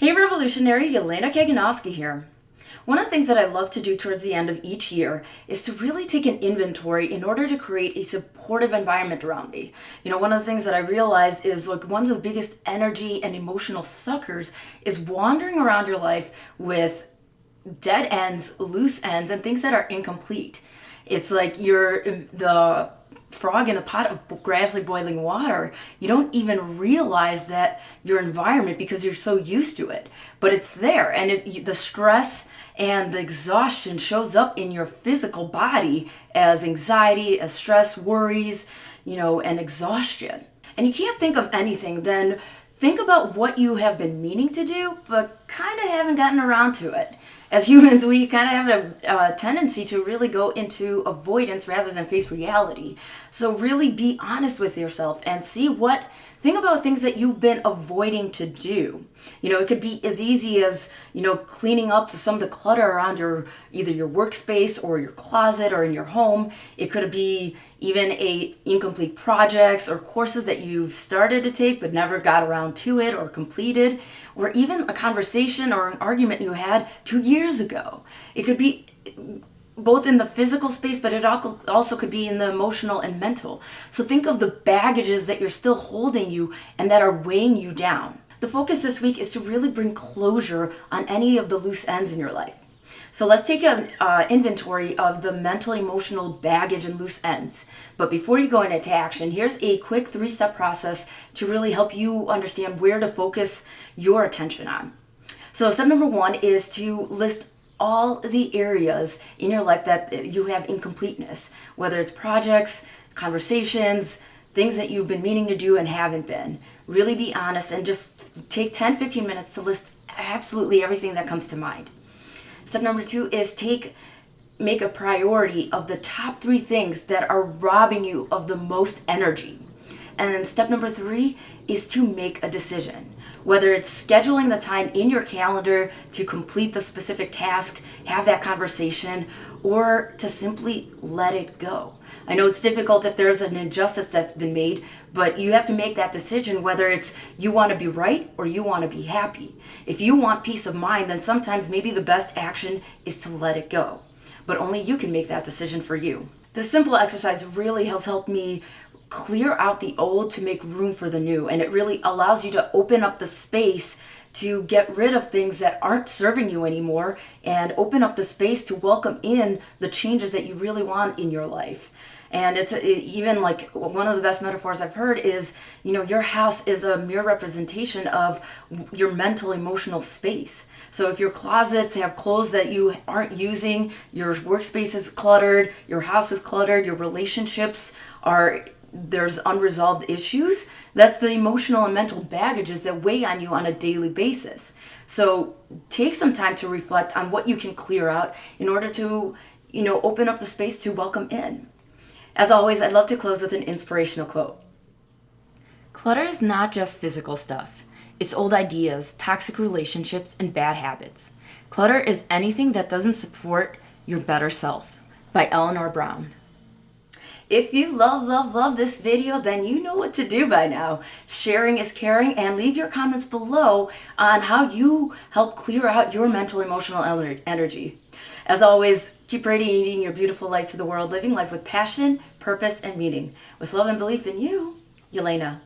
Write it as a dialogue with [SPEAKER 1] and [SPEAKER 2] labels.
[SPEAKER 1] Hey Revolutionary, Yelena here. One of the things that I love to do towards the end of each year is to really take an inventory in order to create a supportive environment around me. One of the things that I realized is one of the biggest energy and emotional suckers is wandering around your life with dead ends, loose ends, and things that are incomplete. It's like you're the frog in the pot of gradually boiling water. You don't even realize that your environment because you're so used to it, but it's there, and the stress and the exhaustion shows up in your physical body as anxiety, as stress, worries, and exhaustion. And you can't think of anything, then think about what you have been meaning to do, but kind of haven't gotten around to it. As humans, we kind of have a tendency to really go into avoidance rather than face reality. So really be honest with yourself and think about things that you've been avoiding to do. It could be as easy as, cleaning up some of the clutter around either your workspace or your closet or in your home. It could be even incomplete projects or courses that you've started to take but never got around to it or completed, or even a conversation or an argument you had 2 years ago. It could be both in the physical space, but it also could be in the emotional and mental. So think of the baggages that you're still holding you and that are weighing you down. The focus this week is to really bring closure on any of the loose ends in your life. So let's take an inventory of the mental, emotional baggage and loose ends. But before you go into action, here's a quick 3-step process to really help you understand where to focus your attention on. So step number 1 is to list all the areas in your life that you have incompleteness, whether it's projects, conversations, things that you've been meaning to do and haven't been. Really be honest and just take 10-15 minutes to list absolutely everything that comes to mind. Step number 2 is make a priority of the top 3 things that are robbing you of the most energy. And then step number 3 is to make a decision. Whether it's scheduling the time in your calendar to complete the specific task, have that conversation, or to simply let it go. I know it's difficult if there's an injustice that's been made, but you have to make that decision whether it's you want to be right or you want to be happy. If you want peace of mind, then sometimes maybe the best action is to let it go. But only you can make that decision for you. This simple exercise really has helped me clear out the old to make room for the new, and it really allows you to open up the space to get rid of things that aren't serving you anymore and open up the space to welcome in the changes that you really want in your life. And it's even like one of the best metaphors I've heard is, your house is a mere representation of your mental, emotional space. So if your closets have clothes that you aren't using, your workspace is cluttered, your house is cluttered, your relationships there's unresolved issues, that's the emotional and mental baggages that weigh on you on a daily basis. So take some time to reflect on what you can clear out in order to, open up the space to welcome in. As always, I'd love to close with an inspirational quote. Clutter is not just physical stuff. It's old ideas, toxic relationships, and bad habits. Clutter is anything that doesn't support your better self. By Eleanor Brown. If you love this video, then you know what to do by now. Sharing is caring, and leave your comments below on how you help clear out your mental, emotional energy. As always, keep radiating your beautiful light to the world, living life with passion, purpose, and meaning. With love and belief in you, Yelena.